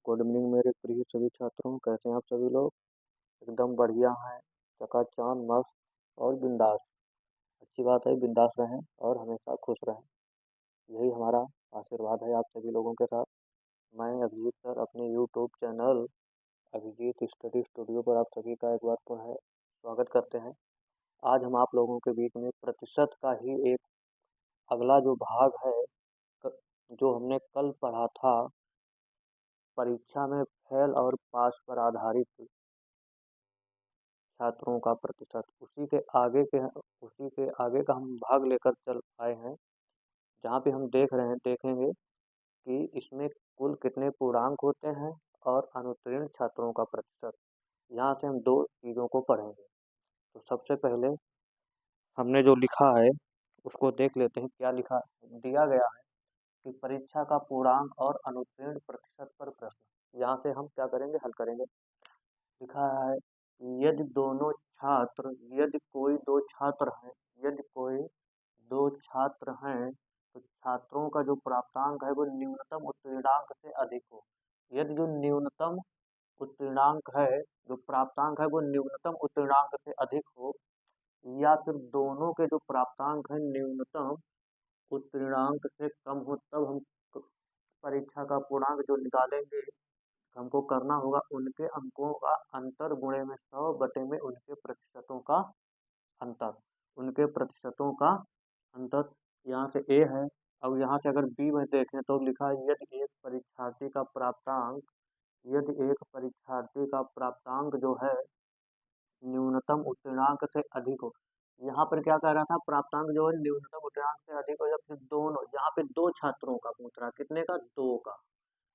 Good evening मेरे प्रिय सभी छात्रों, कैसे हैं आप सभी लोग। एकदम बढ़िया हैं, चकाचौंध मस्त और बिंदास। अच्छी बात है, बिंदास रहें और हमेशा खुश रहें, यही हमारा आशीर्वाद है आप सभी लोगों के साथ। मैं अभिजीत सर अपने YouTube channel Abhijeet study studio पर आप सभी का एक बार पुनः स्वागत करते हैं। आज हम आप लोगों के बीच में प्रतिशत का ही एक अगला जो भाग है, जो हमने कल पढ़ा था, परीक्षा में फेल और पास पर आधारित छात्रों का प्रतिशत, उसी के आगे का हम भाग लेकर चल आए हैं। जहाँ पे हम देखेंगे कि इसमें कुल कितने पूर्णांक होते हैं और अनुत्तीर्ण छात्रों का प्रतिशत। यहाँ से हम दो चीज़ों को पढ़ेंगे। तो सबसे पहले हमने जो लिखा है उसको देख लेते हैं। क्या लिखा दिया गया है कि परीक्षा का पूर्णांक और अनुत्तीर्ण प्रतिशत पर प्रश्न। यहाँ से हम क्या करेंगे, हल करेंगे। लिखा है, यदि कोई दो छात्र हैं, यदि कोई दो छात्र हैं तो छात्रों का जो प्राप्तांक है वो न्यूनतम उत्तीर्णांक से अधिक हो। यदि जो न्यूनतम उत्तीर्णांक है, जो प्राप्तांक है वो न्यूनतम उत्तीर्णांक से अधिक हो, या फिर दोनों के जो प्राप्तांक है न्यूनतम उत्तीर्णांक से कम हो, तब हम परीक्षा का पूर्णांक जो निकालेंगे, हमको करना होगा उनके अंकों का अंतर गुणे में 100 बटे में उनके प्रतिशतों का अंतर। उनके प्रतिशतों का अंतर यहाँ से ए है। अब यहाँ से अगर बी में देखें तो लिखा है, यदि एक परीक्षार्थी का प्राप्तांक जो है न्यूनतम उत्तीर्णांक से अधिक हो। यहाँ पर क्या कह रहा था, प्राप्तांक जो है न्यूनतम उत्तीर्णांक से अधिक हो, या फिर दोनों। यहाँ पे दो छात्रों का पूछ रहा, कितने का, दो का।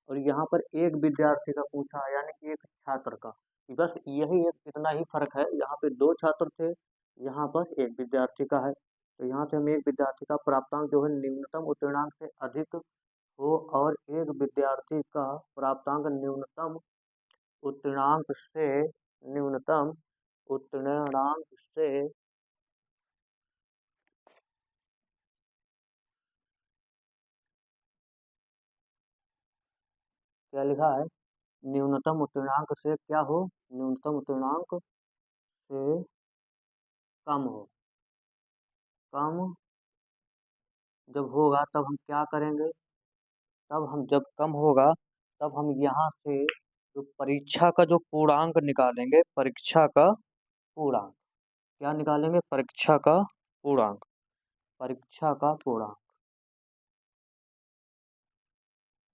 और यहाँ पर एक विद्यार्थी का पूछा है, यानी कि एक छात्र का। बस यही इतना ही फर्क है। यहाँ पे दो छात्र थे, यहाँ पर एक विद्यार्थी का है। तो यहाँ से हम एक विद्यार्थी का प्राप्तांक जो है न्यूनतम उत्तीर्णांक से अधिक हो, और एक विद्यार्थी का प्राप्तांक न्यूनतम उत्तीर्णांक से क्या लिखा है, न्यूनतम उत्तीर्णांक से क्या हो, न्यूनतम उत्तीर्णांक से कम हो। कम जब होगा तब हम क्या करेंगे, जब कम होगा तब हम यहाँ से जो परीक्षा का जो पूर्णांक निकालेंगे, परीक्षा का पूर्णांक क्या निकालेंगे, परीक्षा का पूर्णांक।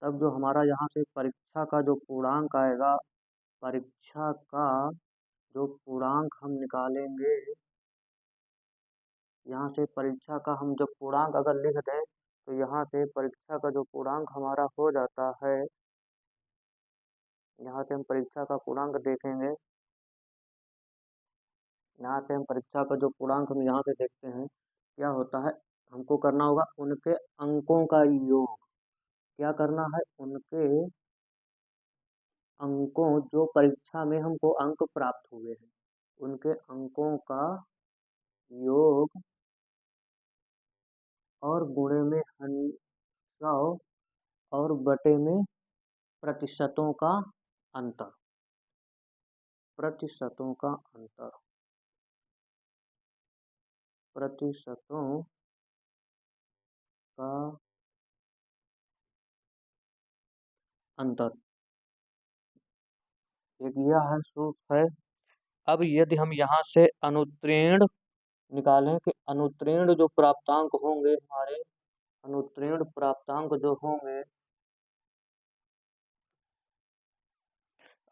तब जो हमारा यहाँ से परीक्षा का जो पूर्णांक आएगा, परीक्षा का जो पूर्णांक हम निकालेंगे, यहाँ से परीक्षा का हम जब पूर्णांक अगर लिख दें तो यहाँ से परीक्षा का जो पूर्णांक हमारा हो जाता है, यहाँ से हम परीक्षा का पूर्णांक देखेंगे। यहाँ से हम परीक्षा का जो पूर्णांक हम यहाँ से देखते हैं, क्या होता है, हमको करना होगा उनके अंकों का योग। क्या करना है, उनके अंकों, जो परीक्षा में हमको अंक प्राप्त हुए हैं, उनके अंकों का योग और गुणे में 100 और बटे में प्रतिशतों का अंतर। प्रतिशतों का अंतर, प्रतिशतों का अंतर, एक यह है सूत्र है। अब यदि हम यहाँ से अनुत्तीर्ण निकालें कि अनुत्तीर्ण जो प्राप्तांक होंगे हमारे, अनुत्तीर्ण प्राप्तांक जो होंगे,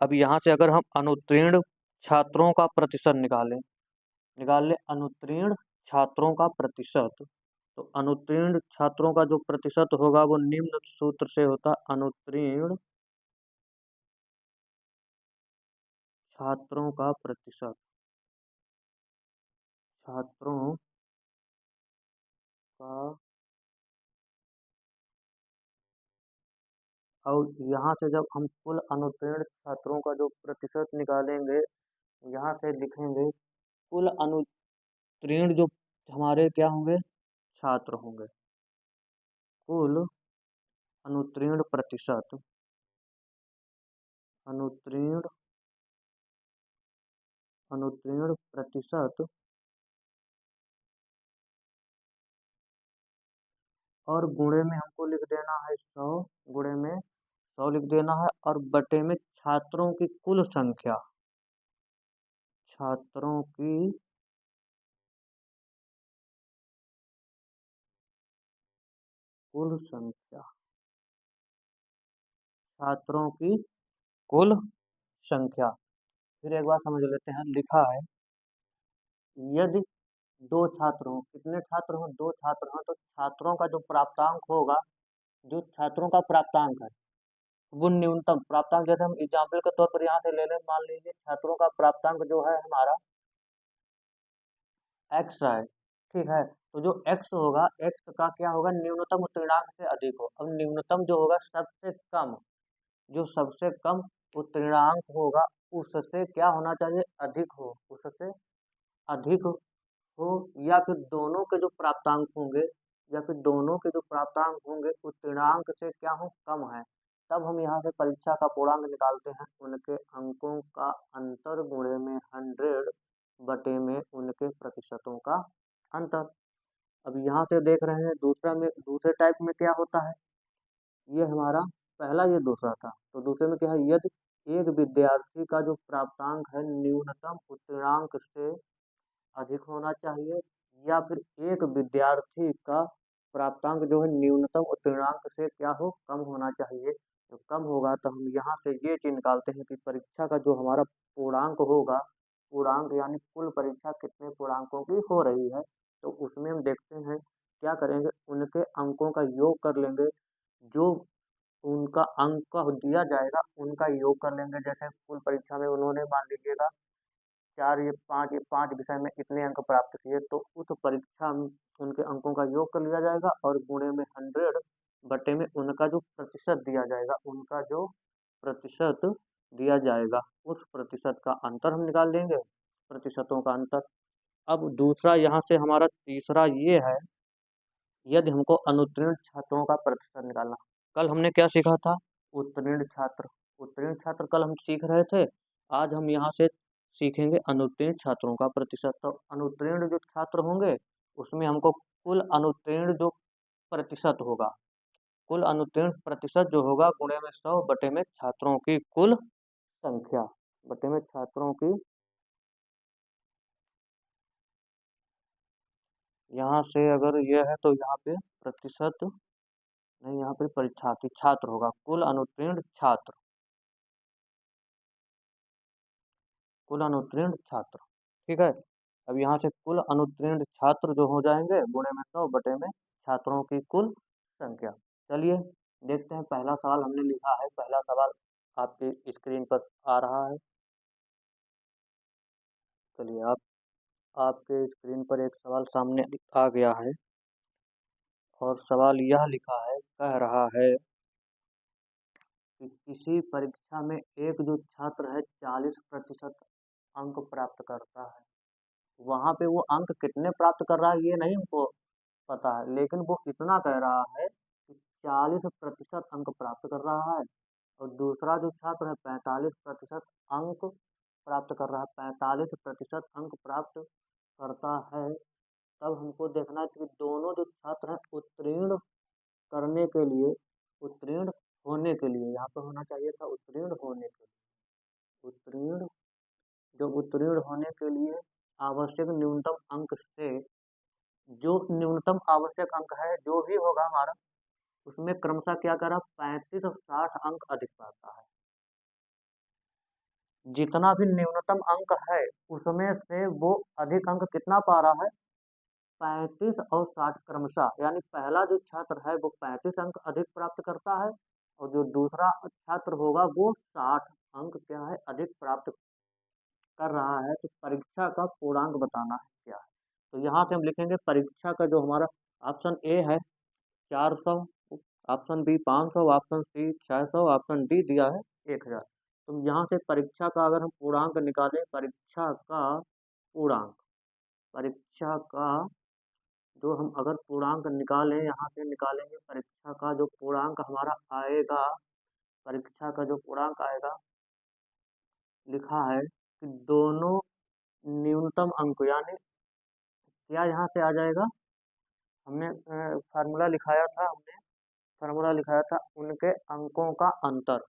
अब यहाँ से अगर हम अनुत्तीर्ण छात्रों का प्रतिशत निकाल लें अनुत्तीर्ण छात्रों का प्रतिशत, तो अनुत्तीर्ण छात्रों का जो प्रतिशत होगा वो निम्न सूत्र से होता, अनुत्तीर्ण छात्रों का प्रतिशत, छात्रों का। और यहाँ से जब हम कुल अनुत्तीर्ण छात्रों का जो प्रतिशत निकालेंगे, यहाँ से लिखेंगे कुल अनुत्तीर्ण जो हमारे क्या होंगे, छात्र होंगे। कुल अनुत्तीर्ण प्रतिशत, अनुत्तीर्ण प्रतिशत और गुणे में हमको लिख देना है 100, गुणे में 100 लिख देना है, और बटे में छात्रों की कुल संख्या, छात्रों की कुल संख्या, छात्रों की कुल संख्या। फिर एक बार समझ लेते हैं, लिखा है यदि दो छात्र हों, कितने छात्र हों, दो छात्र हों, तो छात्रों का जो प्राप्तांक होगा, जो छात्रों का प्राप्तांक है वो न्यूनतम प्राप्तांक, जैसे हम एग्जाम्पल के तौर पर यहाँ से ले लें, मान लीजिए छात्रों का प्राप्तांक जो है हमारा एक्स है, ठीक है। तो जो एक्स होगा, एक्स का क्या होगा, न्यूनतम उत्तीर्णांक से अधिक हो। अब न्यूनतम जो होगा सबसे कम, जो सबसे कम उत्तीर्णांक होगा उससे क्या होना चाहिए, अधिक हो, उससे अधिक हो, या फिर दोनों के जो प्राप्तांक होंगे, या फिर दोनों के जो प्राप्तांक होंगे उत्तीर्णांक से क्या हो, कम है। तब हम यहाँ से परीक्षा का पूर्णांक निकालते हैं, उनके अंकों का अंतर गुणे में 100 बटे में उनके प्रतिशतों का अंतर। अब यहाँ से देख रहे हैं दूसरा में, दूसरे टाइप में क्या होता है, ये हमारा पहला, ये दूसरा था। तो दूसरे में क्या है, यदि एक विद्यार्थी का जो प्राप्तांक है न्यूनतम उत्तीर्णांक से अधिक होना चाहिए, या फिर एक विद्यार्थी का प्राप्तांक जो है न्यूनतम उत्तीर्णांक से क्या हो, कम होना चाहिए। तो कम होगा तो हम यहाँ से ये चीज निकालते हैं कि परीक्षा का जो हमारा पूर्णांक होगा, पूर्णांक यानी कुल परीक्षा कितने पूर्णांकों की हो रही है, तो उसमें हम देखते हैं क्या करेंगे, उनके अंकों का योग कर लेंगे, जो उनका अंक दिया जाएगा उनका योग कर लेंगे। जैसे कुल परीक्षा में उन्होंने मान लीजिएगा ये पाँच विषय में इतने अंक प्राप्त किए, तो उस परीक्षा में उनके अंकों का योग कर लिया जाएगा और गुणे में 100 बटे में उनका जो प्रतिशत दिया जाएगा, उनका जो प्रतिशत दिया जाएगा, उस प्रतिशत का अंतर हम निकाल लेंगे, प्रतिशतों का अंतर। अब दूसरा यहाँ से हमारा तीसरा ये है, यदि हमको अनुत्तीर्ण छात्रों का प्रतिशत निकालना। कल हमने क्या सीखा था, उत्तीर्ण छात्र, उत्तीर्ण छात्र कल हम सीख रहे थे। आज हम यहाँ से सीखेंगे अनुत्तीर्ण छात्रों का प्रतिशत। तो अनुत्तीर्ण जो छात्र होंगे उसमें हमको कुल अनुत्तीर्ण जो प्रतिशत होगा, कुल अनुत्तीर्ण प्रतिशत जो होगा गुणे में 100 बटे में छात्रों की कुल संख्या, बटे में छात्रों की, यहाँ से अगर यह है तो यहाँ पे प्रतिशत नहीं, यहाँ पे परीक्षार्थी छात्र होगा, कुल अनुत्तीर्ण छात्र, कुल अनुत्तीर्ण छात्र, ठीक है। अब यहाँ से कुल अनुत्तीर्ण छात्र जो हो जाएंगे गुणे में 100 बटे में छात्रों की कुल संख्या। चलिए देखते हैं, पहला सवाल हमने लिखा है, पहला सवाल आपकी स्क्रीन पर आ रहा है। चलिए आपके स्क्रीन पर एक सवाल सामने आ गया है, और सवाल यह लिखा है, कह रहा है कि किसी परीक्षा में एक जो छात्र है 40% अंक प्राप्त करता है, वहां पे वो अंक कितने प्राप्त कर रहा है ये नहीं हमको पता है, लेकिन वो इतना कह रहा है कि 40% अंक प्राप्त कर रहा है, और दूसरा जो छात्र है 45% अंक प्राप्त कर रहा है, 45% अंक प्राप्त करता है। तब हमको देखना है कि दोनों जो छात्र हैं उत्तीर्ण करने के लिए, उत्तीर्ण होने के लिए, यहाँ पे होना चाहिए था उत्तीर्ण होने के लिए, उत्तीर्ण, जो उत्तीर्ण होने के लिए आवश्यक न्यूनतम अंक से, जो न्यूनतम आवश्यक अंक है जो भी होगा हमारा, उसमें क्रमशः क्या करा, 35 और 60 अंक अधिक पाता है। जितना भी न्यूनतम अंक है उसमें से वो अधिक अंक कितना पा रहा है, 35 और 60 क्रमशः, यानी पहला जो छात्र है वो 35 अंक अधिक प्राप्त करता है, और जो दूसरा छात्र होगा वो 60 अंक क्या है, अधिक प्राप्त कर रहा है। तो परीक्षा का पूर्णांक बताना है क्या है। तो यहाँ से हम लिखेंगे परीक्षा का जो हमारा ऑप्शन ए है 400, option B 500, option C 600, option D दिया है 1000। तो यहाँ से परीक्षा का अगर हम पूर्णांक निकालें, परीक्षा का पूर्णांक, परीक्षा का जो हम अगर पूर्णांक निकालें, यहाँ से निकालेंगे परीक्षा का जो पूर्णांक हमारा आएगा, परीक्षा का जो पूर्णांक आएगा लिखा है कि दोनों न्यूनतम अंक, यानी क्या यहाँ से आ जाएगा, हमने फार्मूला लिखाया था, उनके अंकों का अंतर,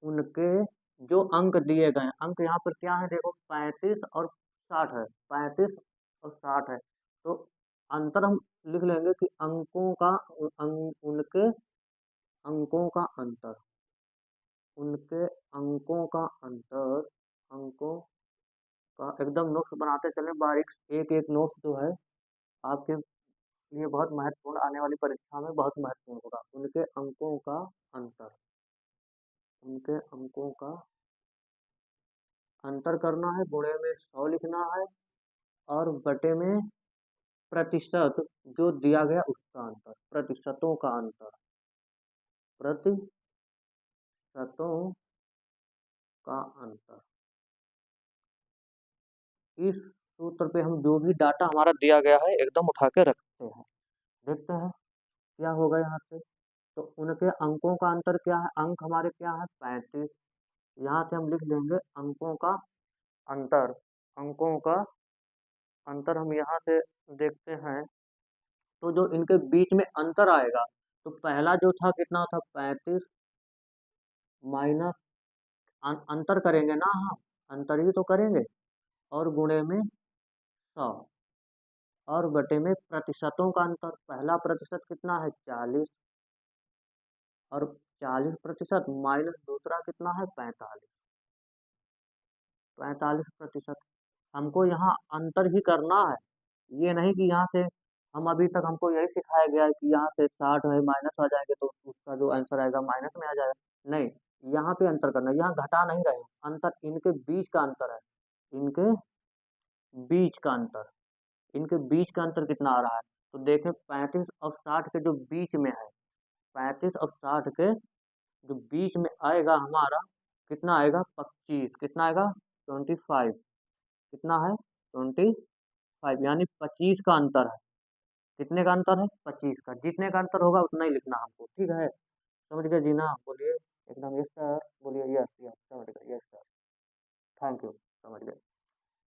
उनके जो अंक दिए गए हैं, अंक यहाँ पर क्या है देखो, 35 और 60 है, 35 और 60 है, तो अंतर हम लिख लेंगे कि अंकों का उनके अंकों का अंतर, उनके अंकों का अंतर, अंकों का एकदम नोट्स बनाते चले बारीक, एक एक नोट्स जो है आपके लिए बहुत महत्वपूर्ण, आने वाली परीक्षा में बहुत महत्वपूर्ण होगा। उनके अंकों का अंतर, उनके अंकों का अंतर करना है, गुणे में 100 लिखना है, और बटे में प्रतिशत जो दिया गया उसका अंतर, प्रतिशतों का अंतर, प्रतिशतों का अंतर। इस सूत्र पे हम जो भी डाटा हमारा दिया गया है एकदम उठा के रखते हैं, देखते हैं क्या होगा यहाँ से। तो उनके अंकों का अंतर क्या है, अंक हमारे क्या है 35, यहाँ से हम लिख लेंगे अंकों का अंतर, अंकों का अंतर हम यहाँ से देखते हैं, तो जो इनके बीच में अंतर आएगा, तो पहला जो था कितना था 35 माइनस, अंतर करेंगे ना हम, अंतर ही तो करेंगे, और गुणे में 100, और बटे में प्रतिशतों का अंतर, पहला प्रतिशत कितना है 40, और 40% माइनस दूसरा कितना है 45, 45%। हमको यहाँ अंतर ही करना है, ये नहीं कि यहाँ से, हम अभी तक हमको यही सिखाया गया है कि यहाँ से 60 है माइनस आ जाएंगे तो उसका जो आंसर आएगा माइनस में आ जाएगा, नहीं, यहाँ पे अंतर करना है, यहाँ घटा नहीं रहे हैं, अंतर इनके बीच का अंतर है, इनके बीच का अंतर, इनके बीच का अंतर कितना आ रहा है, तो देखें 35 और 60 के जो बीच में है, 35 और 60 के जो बीच में आएगा हमारा, कितना आएगा 25, कितना आएगा 25, कितना है 25, यानी 25 का अंतर है, कितने का अंतर है 25 का, जितने का अंतर होगा उतना ही लिखना हमको, ठीक है, समझ गए जी ना, बोलिए एकदम, यस सर, बोलिए यस यस, समझ गए, यस सर, थैंक यू, समझ गए,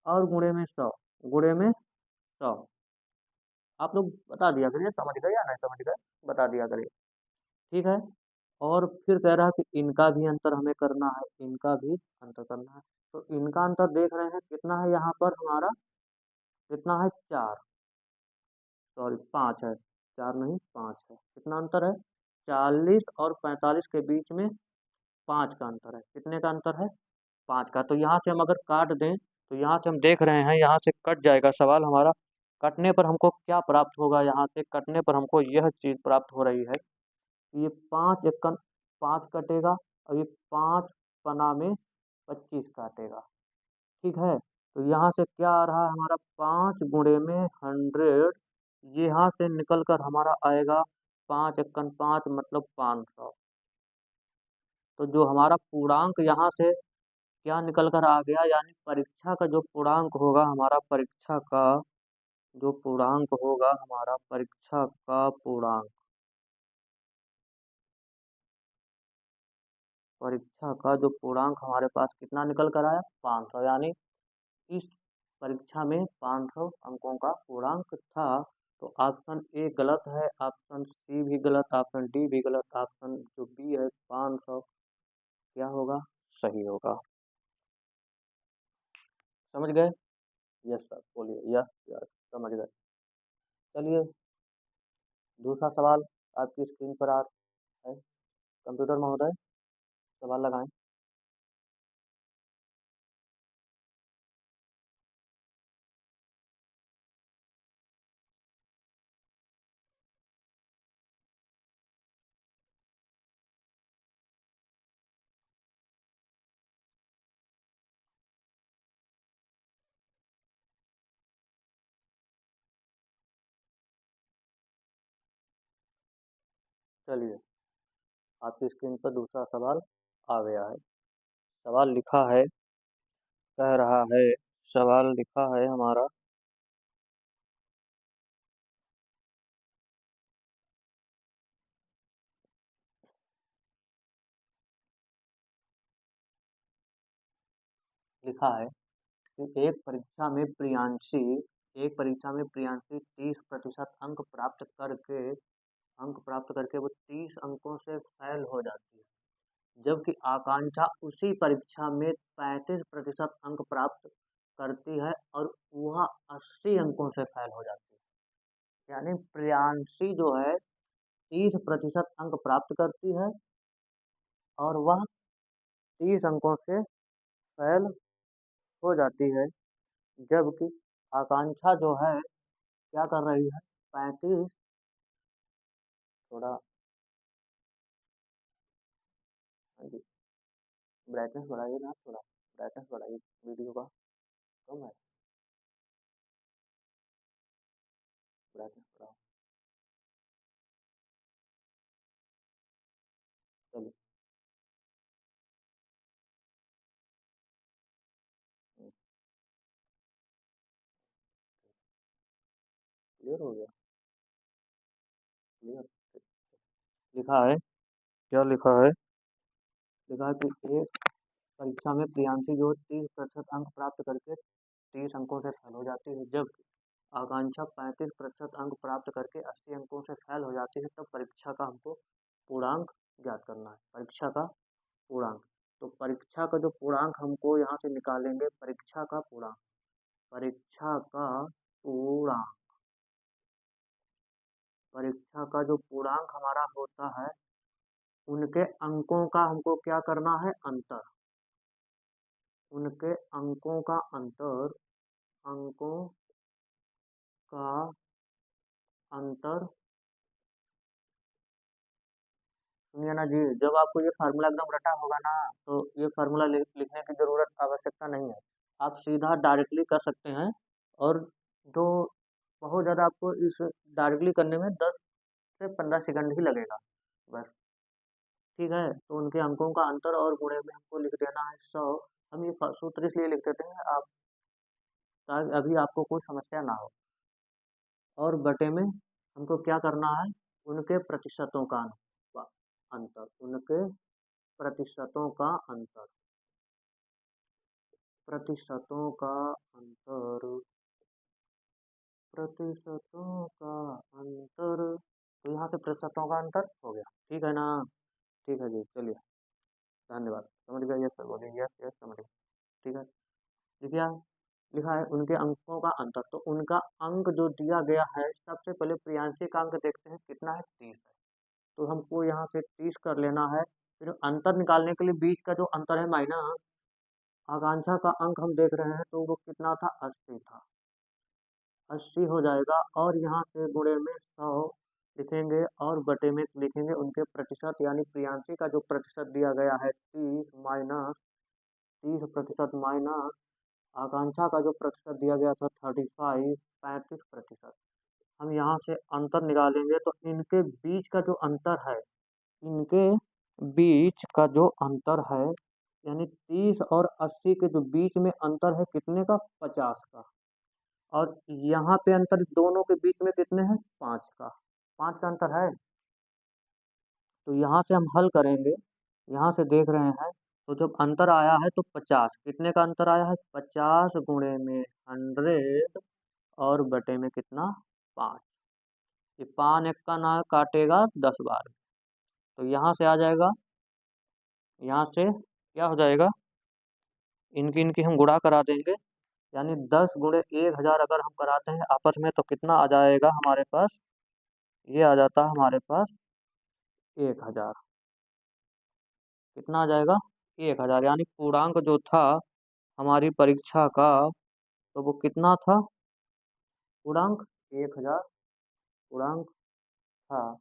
और गुणे में 100, गुणे में 100, आप लोग बता दिया करिए समझ गए या नहीं समझ गए, बता दिया करिए, ठीक है। और फिर कह रहा है कि इनका भी अंतर हमें करना है, इनका भी अंतर करना है, तो इनका अंतर देख रहे हैं कितना है यहाँ पर हमारा, कितना है 4, सॉरी 5 है, 4 नहीं 5 है, कितना अंतर है 40 और 45 के बीच में 5 का अंतर है, कितने का अंतर है 5 का, तो यहाँ से हम अगर काट दें, तो यहाँ से हम देख रहे हैं यहाँ से कट जाएगा सवाल हमारा, कटने पर हमको क्या प्राप्त होगा, यहाँ से कटने पर हमको यह चीज़ प्राप्त हो रही है, ये 5 कटेगा, और ये 5 पना में 25 काटेगा, ठीक है, तो यहाँ से क्या आ रहा है हमारा 5 गुणे में 100, ये यहाँ से निकल कर हमारा आएगा 5 × 5 मतलब 500, तो जो हमारा पूर्णांक यहाँ से क्या निकल कर आ गया, यानी परीक्षा का जो पूर्णांक होगा हमारा, परीक्षा का जो पूर्णांक होगा हमारा, परीक्षा का पूर्णांक, परीक्षा का जो पूर्णांक हमारे पास कितना निकल कर आया 500, यानी इस परीक्षा में 500 अंकों का पूर्णांक था, तो ऑप्शन ए गलत है, ऑप्शन सी भी गलत, ऑप्शन डी भी गलत, ऑप्शन जो बी है 500 क्या होगा, सही होगा, समझ गए, यस सर, बोलिए यस यस, समझ गए, चलिए दूसरा सवाल आपकी स्क्रीन पर आ है, कंप्यूटर महोदय सवाल लगाएं। चलिए आपकी स्क्रीन पर दूसरा सवाल आ गया है, सवाल लिखा है, कह रहा है, सवाल लिखा है हमारा, लिखा है कि एक परीक्षा में प्रियांशी 30% अंक प्राप्त करके वो 30 अंकों से फेल हो जाती है, जबकि आकांक्षा उसी परीक्षा में 35% अंक प्राप्त करती है और वह 80 अंकों से फेल हो जाती है। यानी प्रियांशी जो है 30% अंक प्राप्त करती है और वह 30 अंकों से फेल हो जाती है, जबकि आकांक्षा जो है क्या कर रही है, 35, थोड़ा ब्राइटनेस बढ़ाइए ना, थोड़ा ब्राइटनेस बढ़ाइए वीडियो का, कम है, ब्राइटनेस बढ़ाओ। चलिए, क्लियर हो गया, क्लियर। लिखा है, क्या लिखा है, लिखा है कि एक परीक्षा में प्रियांशी जो 30% अंक प्राप्त करके 30 अंकों से फेल हो जाती है, जबकि आकांक्षा 35% अंक प्राप्त करके 80 अंकों से फेल हो जाती है। तब परीक्षा का हमको पूर्णांक ज्ञात करना है, परीक्षा का पूर्णांक। तो परीक्षा का जो पूर्णांक हमको यहाँ से निकालेंगे, परीक्षा का पूर्णांक, परीक्षा का पूर्णांक, परीक्षा का जो पूर्णांक हमारा होता है, उनके अंकों का हमको क्या करना है, अंतर, उनके अंकों का अंतर, अंकों का अंतर। सुनिए ना जी, जब आपको ये फार्मूला एकदम रटा होगा ना, तो ये फार्मूला लिखने की जरूरत आवश्यकता नहीं है, आप सीधा डायरेक्टली कर सकते हैं। और जो बहुत ज़्यादा आपको इस डायरेक्टली करने में 10 से 15 सेकंड ही लगेगा बस। ठीक है, तो उनके अंकों का अंतर और गुणे में हमको लिख देना है 100। हम ये सूत्र इसलिए लिख देते हैं आप, ताकि अभी आपको कोई समस्या ना हो। और बटे में हमको क्या करना है, उनके प्रतिशतों का अंतर, उनके प्रतिशतों का अंतर, प्रतिशतों का अंतर, प्रतिशतों का अंतर। तो यहाँ से प्रतिशतों का अंतर हो गया, ठीक है ना, ठीक है जी, चलिए, धन्यवाद, समझ गए, यस सर बोलिए, यस यस समझ गए, ठीक है। लिखिए, लिखा है उनके अंकों का अंतर, तो उनका अंक जो दिया गया है, सबसे पहले प्रियांशी का अंक देखते हैं कितना है, 30 है, तो हमको यहाँ से 30 कर लेना है। फिर अंतर निकालने के लिए बीच का जो अंतर है माइनस, आकांक्षा का अंक हम देख रहे हैं तो वो कितना था, 80 था, 80 हो जाएगा, और यहाँ से गुणे में 100 लिखेंगे और बटे में लिखेंगे उनके प्रतिशत, यानी प्रियांशी का जो प्रतिशत दिया गया है 30 माइनस 30% माइनस आकांक्षा का जो प्रतिशत दिया गया था 35, 35%। हम यहाँ से अंतर निकालेंगे तो इनके बीच का जो अंतर है, इनके बीच का जो अंतर है, यानी 30 और 80 के जो बीच में अंतर है कितने का, 50 का। और यहाँ पे अंतर दोनों के बीच में कितने हैं, 5 का, 5 का अंतर है। तो यहाँ से हम हल करेंगे, यहाँ से देख रहे हैं, तो जब अंतर आया है तो 50, कितने का अंतर आया है, 50 गुणे में 100 और बटे में कितना, 5। ये 5 एक का ना काटेगा 10 बार, तो यहाँ से आ जाएगा, यहाँ से क्या हो जाएगा, इनकी इनकी हम गुणा करा देंगे, यानी 10 गुणे 1000 अगर हम कराते हैं आपस में तो कितना आ जाएगा हमारे पास, ये आ जाता है हमारे पास 1000, कितना आ जाएगा, 1000, यानी पूर्णांक जो था हमारी परीक्षा का, तो वो कितना था, पूर्णांक 1000 पूर्णांक था।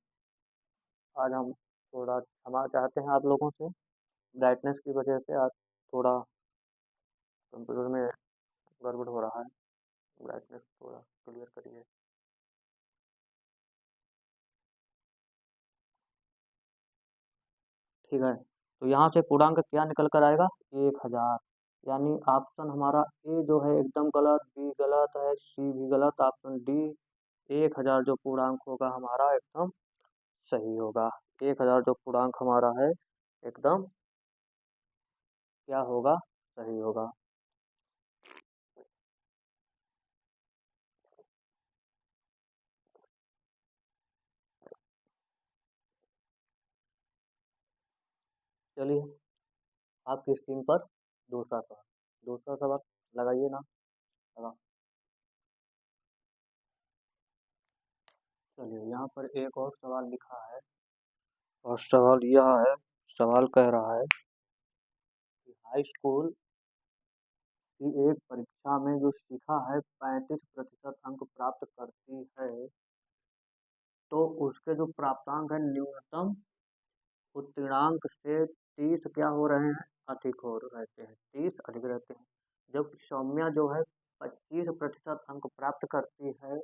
आज हम थोड़ा क्षमा चाहते हैं आप लोगों से, ब्राइटनेस की वजह से आज थोड़ा कंप्यूटर में गड़बड़ हो रहा है, ब्राइटनेस थोड़ा क्लियर करिए। ठीक है, तो यहाँ से पूर्णांक क्या निकल कर आएगा, 1000, यानी ऑप्शन हमारा ए जो है एकदम गलत, बी गलत है, सी भी गलत, ऑप्शन डी 1000 जो पूर्णांक होगा हमारा एकदम सही होगा। 1000 जो पूर्णांक हमारा है एकदम क्या होगा, सही होगा। चलिए आपकी स्क्रीन पर दूसरा सवाल लगाइए ना। लगा। चलिए यहाँ पर एक और सवाल लिखा है और सवाल यह है, सवाल कह रहा है कि हाई स्कूल की एक परीक्षा में जो शिखा है 35% अंक प्राप्त करती है, तो उसके जो प्राप्तांक है न्यूनतम उत्तीर्णांक से 30 क्या हो रहे हैं, अधिक हो रहते हैं, 30 अधिक रहते हैं। जबकि सौम्या जो है 25% अंक प्राप्त करती है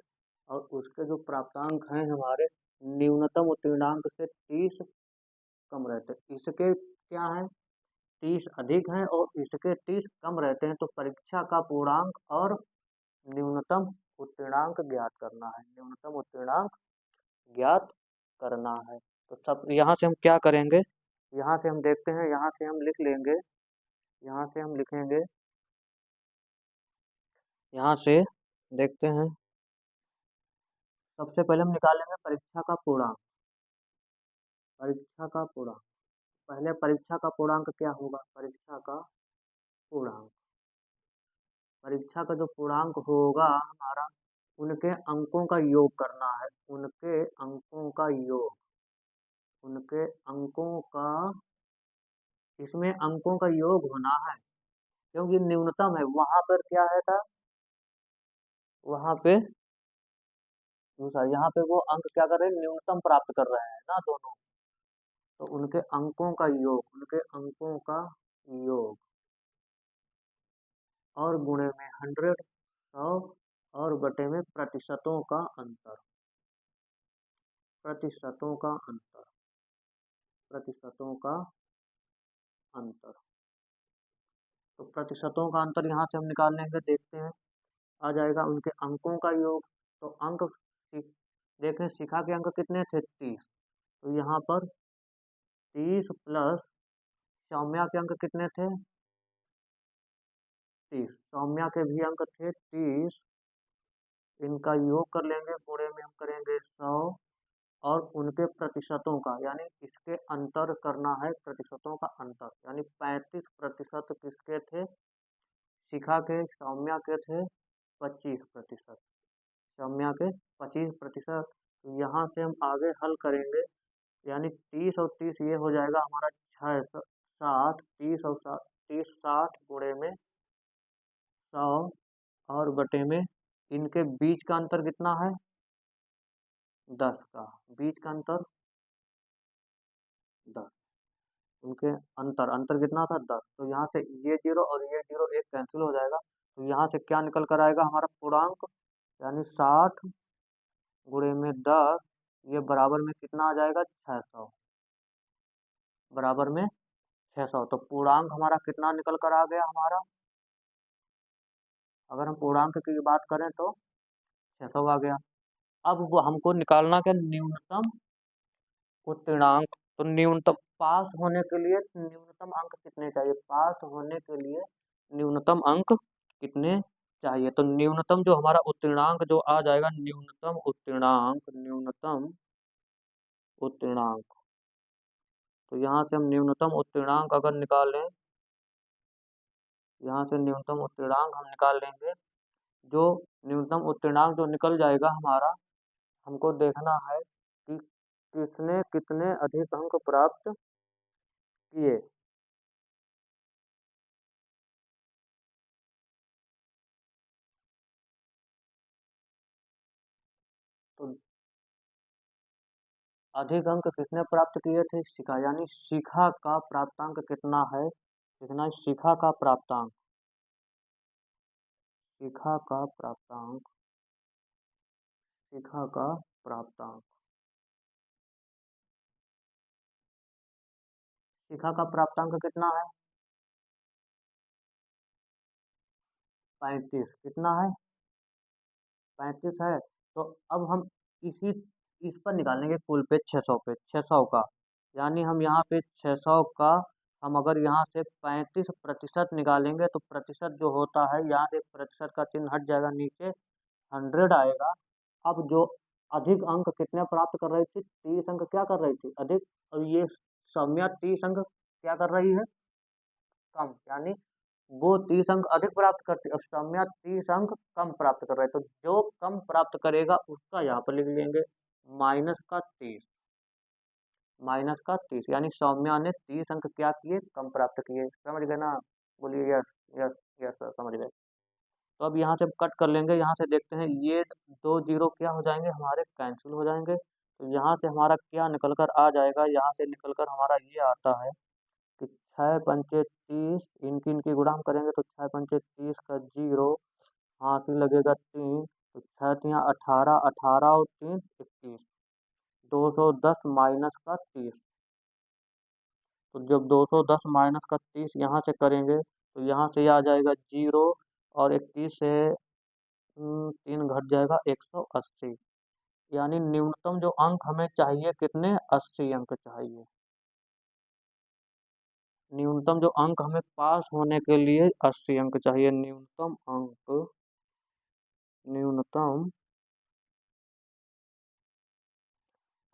और उसके जो प्राप्तांक हैं हमारे न्यूनतम उत्तीर्णांक से 30 कम रहते हैं। इसके क्या है, 30 अधिक हैं और इसके 30 कम रहते हैं, तो परीक्षा का पूर्णांक और न्यूनतम उत्तीर्णांक ज्ञात करना है। न्यूनतम उत्तीर्णांक ज्ञात करना है। तो सब यहाँ से हम क्या करेंगे, यहाँ से हम देखते हैं, यहाँ से हम लिख लेंगे, यहाँ से हम लिखेंगे, यहाँ से देखते हैं। सबसे पहले हम निकालेंगे परीक्षा का पूर्णांक। परीक्षा का पूर्णांक, पहले परीक्षा का पूर्णांक क्या होगा, परीक्षा का पूर्णांक, परीक्षा का जो पूर्णांक होगा हमारा, उनके अंकों का योग करना है, उनके अंकों का योग, उनके अंकों का, इसमें अंकों का योग होना है क्योंकि न्यूनतम है। वहां पर क्या है था, वहां पे दूसरा, यहाँ पे वो अंक क्या कर रहे हैं, न्यूनतम प्राप्त कर रहे हैं ना दोनों, तो उनके अंकों का योग, उनके अंकों का योग और गुणे में 100, 100 और बटे में प्रतिशतों का अंतर, प्रतिशतों का अंतर, प्रतिशतों का अंतर। तो प्रतिशतों का अंतर यहाँ से हम निकाल लेंगे, देखते हैं आ जाएगा उनके अंकों का योग। तो अंक देखें, शिखा के अंक कितने थे, 30, तो यहाँ पर 30 प्लस सौम्या के अंक कितने थे, 30, सौम्या के भी अंक थे 30, इनका योग कर लेंगे, गुणे में हम करेंगे 100 और उनके प्रतिशतों का, यानी इसके अंतर करना है, प्रतिशतों का अंतर, यानी 35% किसके थे, शिखा के, सौम्या के थे 25%, सौम्या के 25%। तो यहाँ से हम आगे हल करेंगे, यानी 30 और 30 ये हो जाएगा हमारा 60, 30 और 60, 30 60 गुणे में 100 और बटे में इनके बीच का अंतर कितना है, 10 का, बीच का अंतर 10, उनके अंतर, अंतर कितना था 10, तो यहाँ से ये जीरो और ये जीरो एक कैंसिल हो जाएगा, तो यहाँ से क्या निकल कर आएगा हमारा पूर्णांक, यानी 60 गुणे में 10, ये बराबर में कितना आ जाएगा, 600, बराबर में 600। तो पूर्णांक हमारा कितना निकल कर आ गया हमारा, अगर हम पूर्णांक की बात करें तो 600 आ गया। अब वो हमको निकालना क्या, न्यूनतम उत्तीर्णांक। तो न्यूनतम पास होने के लिए न्यूनतम अंक कितने चाहिए, पास होने के लिए न्यूनतम अंक कितने चाहिए, तो न्यूनतम जो हमारा उत्तीर्णांक जो आ जाएगा, न्यूनतम उत्तीर्णांक, न्यूनतम उत्तीर्णांक, तो यहाँ से हम न्यूनतम उत्तीर्णांक अगर निकालें, यहाँ से न्यूनतम उत्तीर्णांक हम निकाल लेंगे, जो न्यूनतम उत्तीर्णांक जो निकल जाएगा हमारा, हमको देखना है कि किसने कितने अधिक अंक प्राप्त किए। तो अधिक अंक किसने प्राप्त किए थे, शिखा, यानी शिखा का प्राप्तांक कितना है, कितना, शिखा का प्राप्तांक, शिखा का प्राप्तांक, शिखा का प्राप्तांक, शिखा का प्राप्तांक कितना है, 35, कितना है, 35 है। तो अब हम इसी, इस पर निकालेंगे कुल पे 600 पे, 600 का, यानी हम यहाँ पे 600 का, हम अगर यहाँ से 35% निकालेंगे तो प्रतिशत जो होता है, यहाँ से प्रतिशत का चिन्ह हट जाएगा, नीचे 100 आएगा। अब जो अधिक अंक कितने प्राप्त कर रही थी, 30 अंक क्या कर रही थी अधिक, और ये सौम्या 30 अंक क्या कर रही है, कम, यानी वो 30 अंक अधिक प्राप्त करती है, अब सौम्या 30 अंक कम प्राप्त कर रहा है, तो जो कम प्राप्त करेगा उसका यहाँ पर लिख लेंगे -30, -30, यानी सौम्या ने 30 अंक क्या किए, कम प्राप्त किए। समझ गए ना? बोलिए यस, यस, यस सर, समझ गए। तो अब यहाँ से कट कर लेंगे, यहाँ से देखते हैं ये दो जीरो क्या हो जाएंगे, हमारे कैंसिल हो जाएंगे। तो यहाँ से हमारा क्या निकल कर आ जाएगा, यहाँ से निकल कर हमारा ये आता है कि 6 पंचे 30, इनकी इनकी गुणाम करेंगे तो 6 पंचे 30 का जीरो, हासिल लगेगा 3, तो 6 तियाँ 18, 18 और 3 21, 210 माइनस का 30। तो जब 210 माइनस का 30 यहाँ से करेंगे तो यहाँ से ये आ जाएगा जीरो, और 31 से 3 घट जाएगा 180, यानी न्यूनतम जो अंक हमें चाहिए कितने, 80 अंक चाहिए। न्यूनतम जो अंक हमें पास होने के लिए 80 अंक चाहिए। न्यूनतम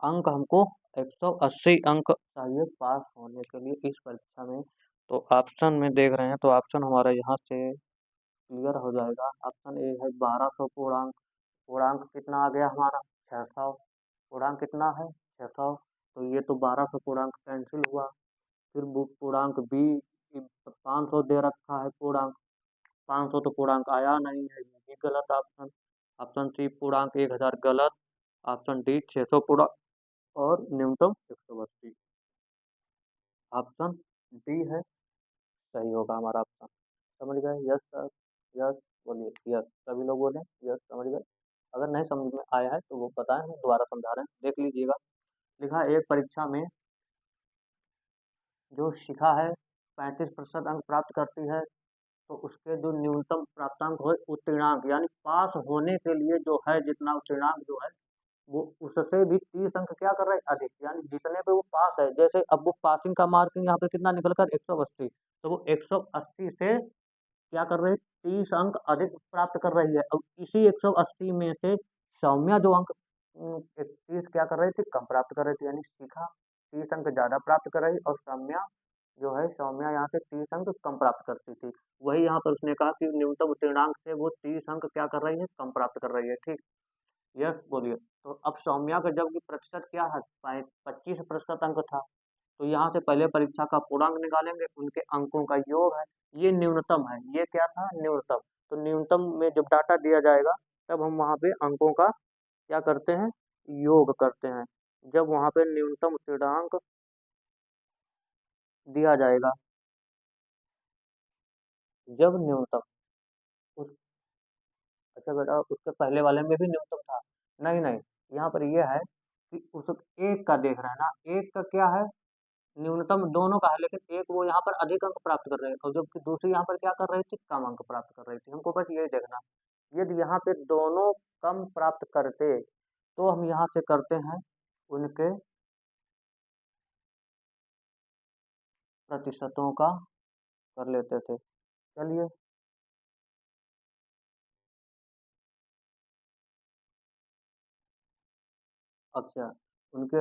अंक हमको 180 अंक चाहिए पास होने के लिए इस परीक्षा में। तो ऑप्शन में देख रहे हैं तो ऑप्शन हमारा यहाँ से क्लियर हो जाएगा। ऑप्शन ए है 1200 पूर्णांक। पूर्णांक कितना आ गया हमारा, 600। पूर्णांक कितना है, 600। तो ये तो 1200 पूर्णांक कैंसिल हुआ। फिर पूर्णांक बी 500 दे रखा है पूर्णांक, 500 तो पूर्णांक आया नहीं है, ये भी गलत ऑप्शन। ऑप्शन सी पूर्णांक 1000 गलत। ऑप्शन डी 600 पूर्णांक और न्यूनतम 180। ऑप्शन डी है सही होगा हमारा ऑप्शन। समझ गए, यस सर, यस, बोलिए यस, सभी लोग बोले यस, समझ गए। अगर नहीं समझ में आया है तो वो बताएं, हम दोबारा समझा रहे हैं, देख लीजिएगा। लिखा है, एक परीक्षा में जो शिखा है 35% अंक प्राप्त करती है, तो उसके जो न्यूनतम प्राप्तांक हो उत्तीर्णांक, यानी पास होने के लिए जो है जितना उत्तीर्णांक जो है वो उससे भी 30 अंक क्या कर रहे हैं अधिक, यानी जितने पे वो पास है। जैसे अब वो पासिंग का मार्किंग यहाँ पे कितना निकल कर 180, तो वो 180 से क्या कर रहे हैं, 30 अंक अधिक प्राप्त कर रही है। अब इसी 180 में से सौम्या जो अंक 30 क्या कर रही थी, कम प्राप्त कर रही थी, यानी शिखा 30 अंक ज्यादा प्राप्त कर रही और सौम्या जो है, सौम्या यहाँ से 30 अंक कम प्राप्त करती थी। वही यहाँ पर उसने कहा कि न्यूनतम उत्तीर्णांक से वो 30 अंक क्या कर रही है, कम प्राप्त कर रही है। ठीक, यस बोलिए। तो अब सौम्या का जब प्रतिशत क्या है, 25% अंक था, तो यहाँ से पहले परीक्षा का पूर्णांक निकालेंगे, उनके अंकों का योग है। ये न्यूनतम है, ये क्या था, न्यूनतम। तो न्यूनतम में जब डाटा दिया जाएगा तब हम वहाँ पे अंकों का क्या करते हैं, योग करते हैं। जब वहाँ पे न्यूनतम उत्तीर्णांक दिया जाएगा, जब न्यूनतम उस, अच्छा बेटा उसके पहले वाले में भी न्यूनतम था, नहीं नहीं, यहाँ पर यह है कि उस एक का देख रहे हैं ना, एक का क्या है, न्यूनतम दोनों का है, लेकिन एक वो यहाँ पर अधिक अंक प्राप्त कर रहे हैं और जबकि दूसरी यहाँ पर क्या कर रही थी, कम अंक प्राप्त कर रही थी। हमको बस यही देखना, यदि यहाँ पे दोनों कम प्राप्त करते तो हम यहाँ से करते हैं उनके प्रतिशतों का कर लेते थे। चलिए, अच्छा, उनके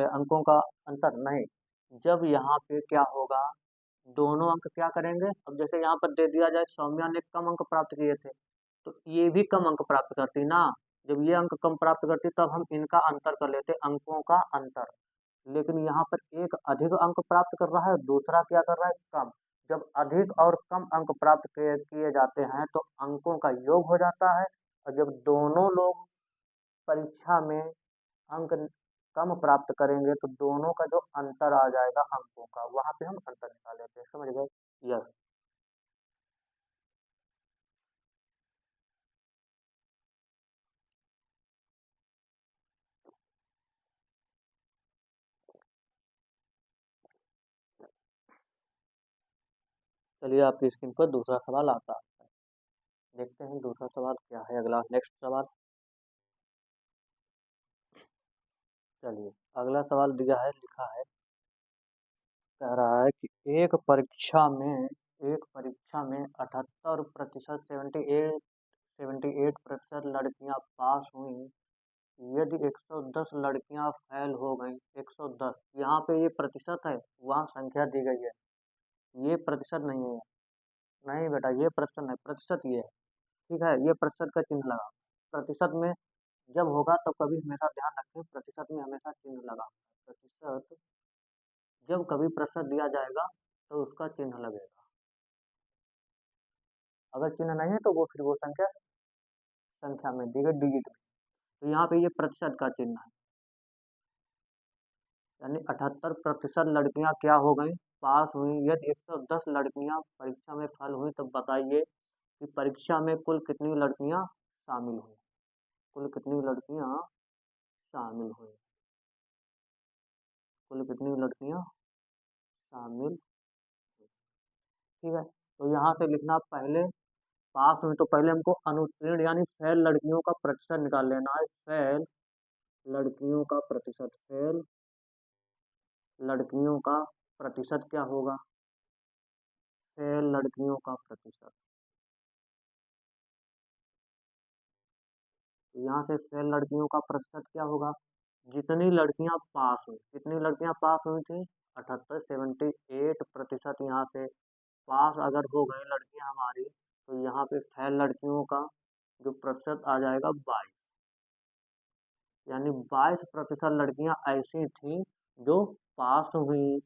अंकों का अंतर नहीं, जब यहाँ पे क्या होगा, दोनों अंक क्या करेंगे, अब जैसे यहाँ पर दे दिया जाए सौम्या ने कम अंक प्राप्त किए थे, तो ये भी कम अंक प्राप्त करती ना। जब ये अंक कम प्राप्त करती तब हम इनका अंतर कर लेते, अंकों का अंतर। लेकिन यहाँ पर एक अधिक अंक प्राप्त कर रहा है, दूसरा क्या कर रहा है, कम। जब अधिक और कम अंक प्राप्त किए किए जाते हैं तो अंकों का योग हो जाता है, और जब दोनों लोग परीक्षा में अंक कम प्राप्त करेंगे तो दोनों का जो अंतर आ जाएगा अंकों का, वहां पे हम अंतर निकाल लेते हैं। समझ गए, यस। चलिए, आपकी स्क्रीन पर दूसरा सवाल आता है, देखते हैं दूसरा सवाल क्या है, अगला नेक्स्ट सवाल। चलिए, अगला सवाल दिया है, लिखा है, कह रहा है कि एक परीक्षा में 78% 78% लड़कियां पास हुई, यदि 110 लड़कियां फेल हो गई, 110 यहाँ पे ये प्रतिशत है, वहाँ संख्या दी गई है, ये प्रतिशत नहीं है। नहीं बेटा, ये प्रतिशत नहीं, प्रतिशत ये है। ठीक है, ये प्रतिशत का चिन्ह लगा। प्रतिशत में जब होगा तो कभी हमेशा ध्यान रखें, प्रतिशत में हमेशा चिन्ह लगा। प्रतिशत जब कभी प्रतिशत दिया जाएगा तो उसका चिन्ह लगेगा। अगर चिन्ह नहीं है तो वो फिर वो संख्या संख्या में दी गई डिजिट में। तो यहाँ पे ये प्रतिशत का चिन्ह है, यानी 78% लड़कियां क्या हो गई, पास हुई। यदि 110 लड़कियां परीक्षा में फेल हुई तो बताइए कि परीक्षा में कुल कितनी लड़कियां शामिल हुई, कुल कितनी लड़कियां शामिल हुई, कुल कितनी लड़कियां शामिल हुई। ठीक है, तो यहाँ से लिखना पहले पास हुई, तो पहले हमको अनुत्तीर्ण यानी फेल लड़कियों का प्रतिशत निकाल लेना है। फेल लड़कियों का प्रतिशत, फेल लड़कियों का प्रतिशत क्या होगा, फेल लड़कियों का प्रतिशत। तो यहाँ से फेल लड़कियों का प्रतिशत क्या होगा, जितनी लड़कियां पास हुई, कितनी लड़कियां पास हुई थी, 78, 78% यहाँ से पास अगर हो गई लड़कियां हमारी, तो यहाँ पे फेल लड़कियों का जो प्रतिशत आ जाएगा 22, यानी 22% लड़कियां ऐसी थी जो पास हुई,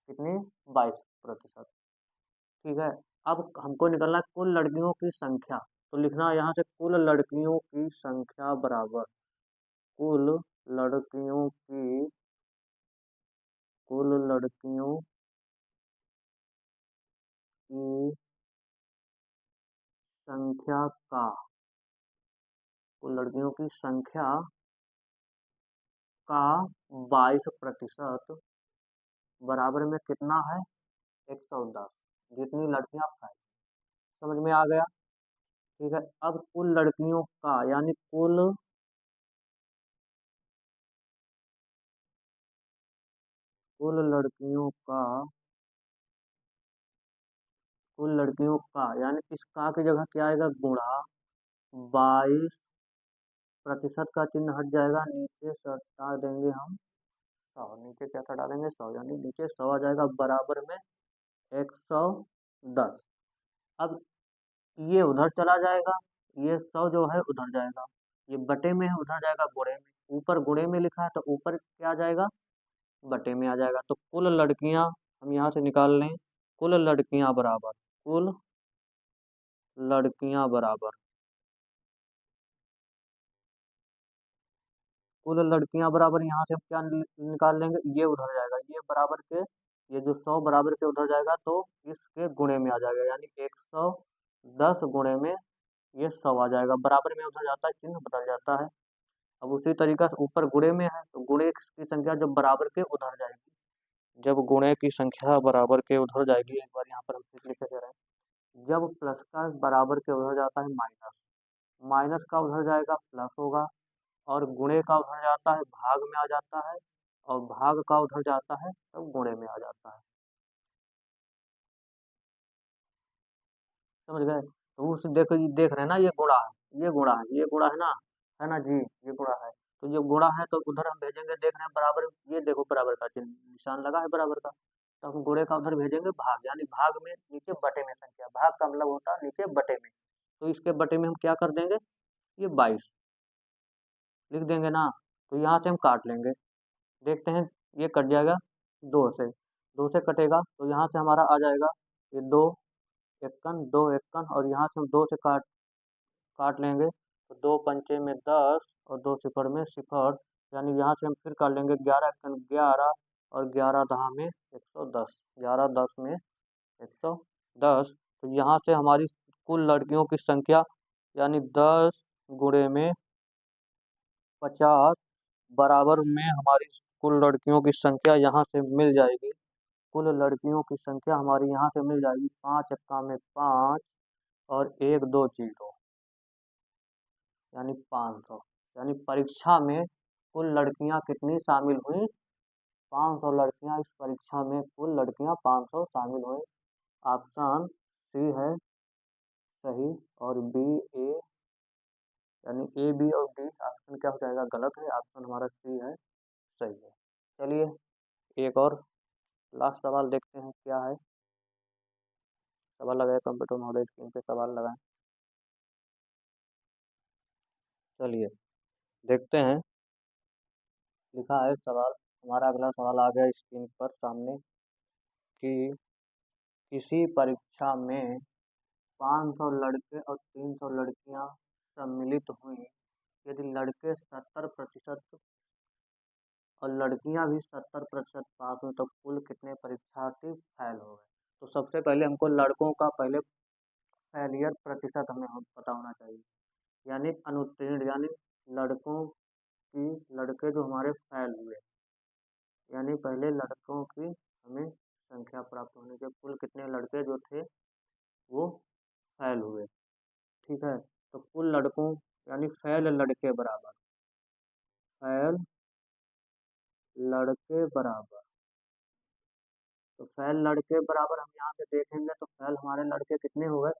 कितनी, 22%। ठीक है, अब हमको निकलना है कुल लड़कियों की संख्या। तो लिखना है यहाँ से कुल लड़कियों की संख्या बराबर कुल लड़कियों की, कुल लड़कियों की संख्या का, कुल लड़कियों की संख्या का 22% बराबर में कितना है, 110, जितनी लड़कियां पाई। समझ में आ गया। ठीक है, अब कुल लड़कियों का यानी कुल लड़कियों का, कुल लड़कियों का यानी इस का की जगह क्या आएगा, गुणा 22%, का चिन्ह हट जाएगा, नीचे हटा देंगे हम 100, नीचे क्या हटा देंगे 100, यानी नीचे 100 आ जाएगा बराबर में 110। अब ये उधर चला जाएगा, ये 100 जो है उधर जाएगा, ये बटे में है उधर जाएगा गुणे में, ऊपर गुणे में लिखा है तो ऊपर क्या आ जाएगा, बटे में आ जाएगा। तो कुल लड़कियां हम यहाँ से निकाल लें, कुल लड़कियां बराबर, कुल लड़कियां बराबर, कुल लड़कियां बराबर यहाँ से हम क्या निकाल लेंगे, ये उधर जाएगा, ये बराबर के, ये जो 100 बराबर के उधर जाएगा तो इसके गुणे में आ जाएगा, यानी 110 गुणे में ये 100 आ जाएगा, बराबर में उधर जाता है, चिन्ह बदल जाता है। अब उसी तरीका से ऊपर गुणे में है तो गुणे की संख्या जब बराबर के उधर जाएगी, जब गुणे की संख्या बराबर के उधर जाएगी, एक बार यहाँ पर हम फिर लिखे दे रहे हैं, जब प्लस का बराबर के उधर जाता है माइनस, माइनस का उधर जाएगा प्लस होगा, और गुणे का उधर जाता है भाग में आ जाता है, और भाग का उधर जाता है तब गुणे में आ जाता है। समझ गए, तो उस देखो ये देख रहे हैं ना, ये गुणा है, ये गुणा है, ये गुणा है ना जी, ये गुणा है। तो जो गुणा है तो उधर हम भेजेंगे, देख रहे हैं बराबर, ये देखो बराबर का चिन्ह निशान लगा है बराबर का, तो हम गुणे का उधर भेजेंगे भाग, यानी भाग में नीचे बटे में संख्या, भाग का मतलब होता है नीचे बटे में, तो इसके बटे में हम क्या कर देंगे, ये 22 लिख देंगे ना। तो यहाँ से हम काट लेंगे, देखते हैं, ये कट जाएगा दो से, दो से कटेगा तो यहाँ से हमारा आ जाएगा ये दो इक्कन, दो इक्कन, और यहाँ से हम दो से काट काट लेंगे तो दो पंचे में 10 और दो सिफर में सिफर, यानी यहाँ से हम फिर काट लेंगे 11 इक्कन 11, और 11 दहा में 110, 11 10 में 110। तो यहाँ से हमारी कुल लड़कियों की संख्या यानी 10 गुणे में 50 बराबर में हमारी कुल लड़कियों की संख्या यहाँ से मिल जाएगी, कुल लड़कियों की संख्या हमारी यहाँ से मिल जाएगी, 5 एक्का में 5 और 1 2 0, यानी 500। यानी परीक्षा में कुल लड़कियां कितनी शामिल हुई, 500 लड़कियां, इस परीक्षा में कुल लड़कियां 500 शामिल हुई। ऑप्शन सी है सही और बी ए यानी ए बी और डी ऑप्शन क्या हो जाएगा, गलत है, ऑप्शन हमारा सी है सही है। चलिए एक और लास्ट सवाल देखते हैं क्या है। सवाल लगाए कंप्यूटर महोदय, स्क्रीन पे सवाल लगाएं। चलिए देखते हैं, लिखा है सवाल। हमारा अगला सवाल आ गया स्क्रीन पर सामने कि किसी परीक्षा में 500 लड़के और 300 लड़कियां सम्मिलित हुई, यदि लड़के 70% और लड़कियां भी 70% पास हुई तो कुल कितने परीक्षार्थी फेल हो गए। तो सबसे पहले हमको लड़कों का पहले फेलियर प्रतिशत हमें पता होना चाहिए, यानी अनुत्तीर्ण, यानी लड़कों की, लड़के जो हमारे फेल हुए, यानी पहले लड़कों की हमें संख्या प्राप्त होनी चाहिए, कुल कितने लड़के जो थे वो फेल हुए। ठीक है, तो कुल लड़कों यानी फेल लड़के बराबर फेल लड़के बराबर, तो फेल लड़के बराबर हम यहाँ से देखेंगे तो फेल हमारे लड़के कितने हो गए,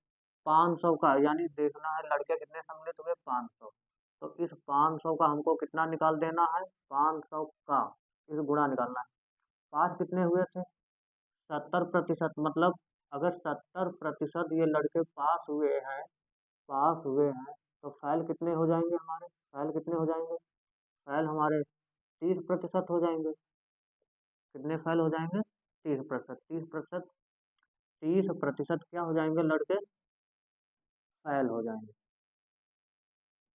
500 का, यानी देखना है लड़के कितने सम्मिलित हुए 500। तो इस 500 का हमको कितना निकाल देना है, 500 का इस गुणा निकालना है। पास कितने हुए थे, 70%, मतलब अगर 70% ये लड़के पास हुए हैं तो फैल कितने हो जाएंगे हमारे, फैल कितने हो जाएंगे, फैल हमारे 30% हो जाएंगे। कितने फैल हो जाएंगे, 30%, 30%, 30% क्या हो जाएंगे, लड़के फैल हो जाएंगे।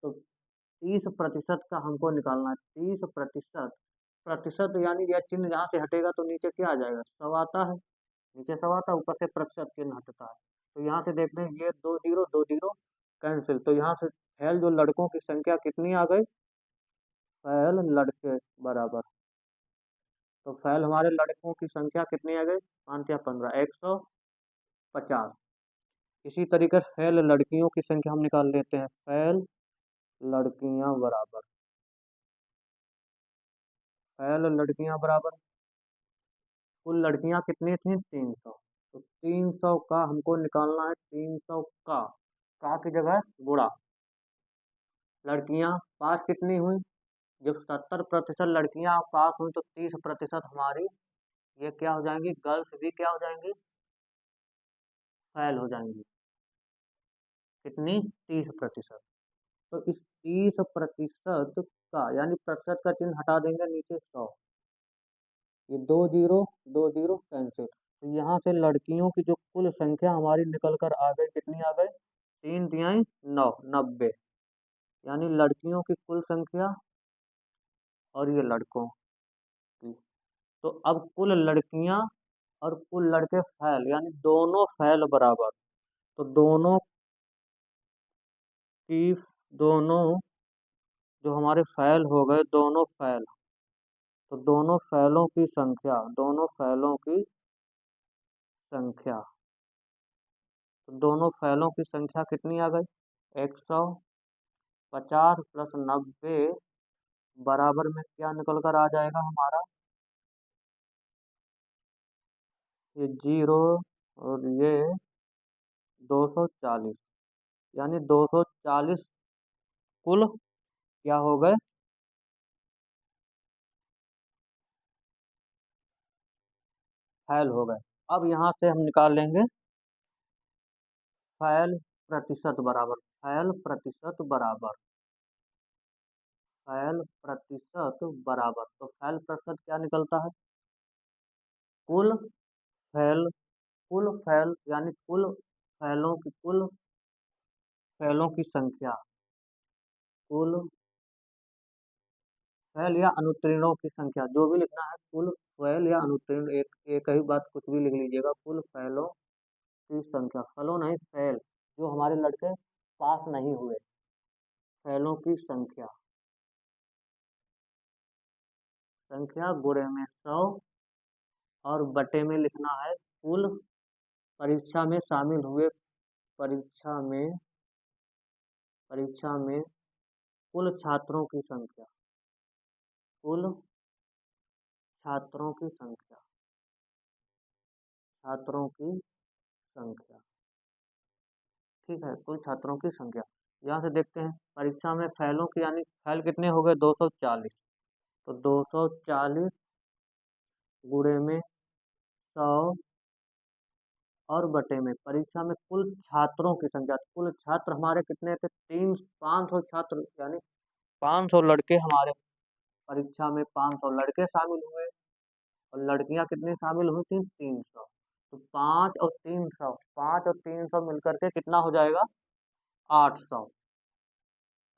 तो 30% का हमको निकालना है, 30%, प्रतिशत यानी यह चिन्ह जहाँ से हटेगा तो नीचे क्या आ जाएगा, 100 आता है, नीचे 100 आता है, ऊपर से प्रतिशत चिन्ह हटता है। तो यहाँ से देखते हैं ये दो जीरो कैंसिल, तो यहाँ से फैल जो लड़कों की संख्या कितनी आ गई, फैल लड़के बराबर, तो फैल हमारे लड़कों की संख्या कितनी आ गई, 5 या 15, 150। इसी तरीके से फैल लड़कियों की संख्या हम निकाल लेते हैं, फैल लड़कियां बराबर, फैल लड़कियां बराबर, कुल लड़कियां कितनी थी 300, तो 300 का हमको निकालना है, 300 का की जगह गुणा, लड़कियां पास कितनी हुई, जब 70% लड़कियां पास हुई तो 30% हमारी ये क्या हो जाएंगी, गर्ल्स भी क्या हो जाएंगी, फेल हो जाएंगी। कितनी, 30%। तो इस 30% का यानी प्रतिशत का चिन्ह हटा देंगे, नीचे 100, ये दो जीरो कैंसिल, तो यहाँ से लड़कियों की जो कुल संख्या हमारी निकल कर आ गई, कितनी आ गई, 3 तिहाई 9, 90, यानी लड़कियों की कुल संख्या और ये लड़कों की। तो अब कुल लड़कियां और कुल लड़के फैल, यानी दोनों फैल बराबर, तो की दोनों जो हमारे फैल हो गए, दोनों फैल, तो दोनों फैलों की संख्या, तो दोनों फैलों की संख्या कितनी आ गई, 150 प्लस 90 बराबर में क्या निकल कर आ जाएगा हमारा, ये जीरो और ये 240, यानी 240 कुल क्या हो गए, फैल हो गए। अब यहाँ से हम निकाल लेंगे फैल प्रतिशत बराबर, फैल प्रतिशत बराबर, फैल प्रतिशत बराबर, तो फैल प्रतिशत क्या निकलता है, कुल फैल, कुल फैल यानी कुल फैलों की संख्या, कुल फैल या अनुत्तीर्णों की संख्या, जो भी लिखना है, कुल फैल या अनुत्तीर्ण, एक एक ही बात, कुछ भी लिख लीजिएगा, कुल फैलों की संख्या, फैलों नहीं फैल, जो हमारे लड़के पास नहीं हुए, फैलों की संख्या, संख्या गुणे में 100 और बटे में लिखना है कुल परीक्षा में शामिल हुए, परीक्षा में परीक्षा में कुल छात्रों की संख्या, कुल छात्रों की संख्या, छात्रों की संख्या, ठीक है, कुल छात्रों की संख्या, यहाँ से देखते हैं परीक्षा में फैलों की, यानी फैल कितने हो गए 240। तो 240 गुणे में 100 और बटे में परीक्षा में कुल छात्रों की संख्या, कुल छात्र हमारे कितने थे, 500 छात्र, यानी 500 लड़के हमारे परीक्षा में, 500 लड़के शामिल हुए और लड़कियां कितनी शामिल हुई थी, 300। तो 5 और 300 मिलकर के कितना हो जाएगा, 800।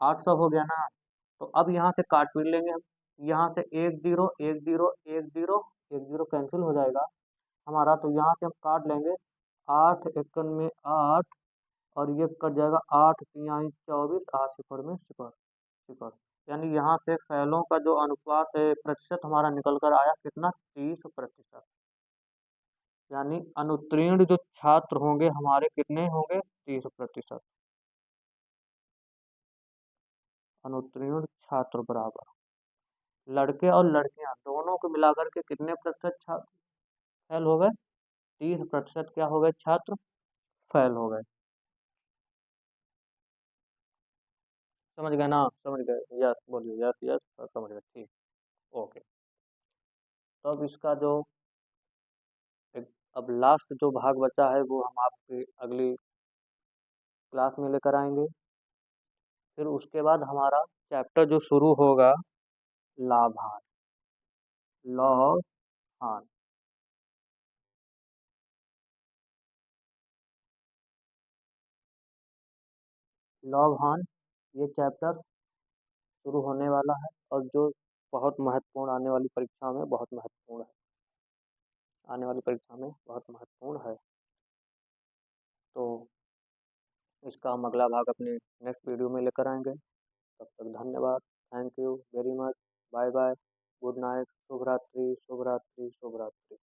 800 हो गया ना। तो अब यहाँ से काट पीट लेंगे हम, यहाँ से एक जीरो एक जीरो एक जीरो, एक जीरो कैंसिल हो जाएगा हमारा। तो यहाँ से हम काट लेंगे, 8 एकन में 8, और ये कट जाएगा 8 तिहाई 24, 8 सिफर में सिफर सिफर। यानी यहाँ से फैलों का जो अनुपात है, प्रतिशत हमारा निकल कर आया कितना, 30%। यानी अनुत्तीर्ण जो छात्र होंगे हमारे कितने होंगे, 30%। अनुत्तीर्ण छात्र बराबर लड़के और लड़कियां दोनों को मिलाकर के कितने प्रतिशत छात्र फेल हो गए, 30% क्या हो गए, छात्र फेल हो गए। समझ गए ना, समझ गए, यस बोलिए, यस यस समझ गए, ठीक। ओके। तो अब इसका जो एक, अब लास्ट जो भाग बचा है वो हम आपकी अगली क्लास में लेकर आएंगे। फिर उसके बाद हमारा चैप्टर जो शुरू होगा, लाभांश, लॉ हान। लॉ हान ये चैप्टर शुरू होने वाला है, और जो बहुत महत्वपूर्ण, आने वाली परीक्षा में बहुत महत्वपूर्ण है, आने वाली परीक्षा में बहुत महत्वपूर्ण है। तो इसका हम अगला भाग अपने नेक्स्ट वीडियो में लेकर आएंगे। तब तक धन्यवाद, thank you very much, bye bye, good night, शुभ रात्रि शुभ रात्रि शुभ रात्रि।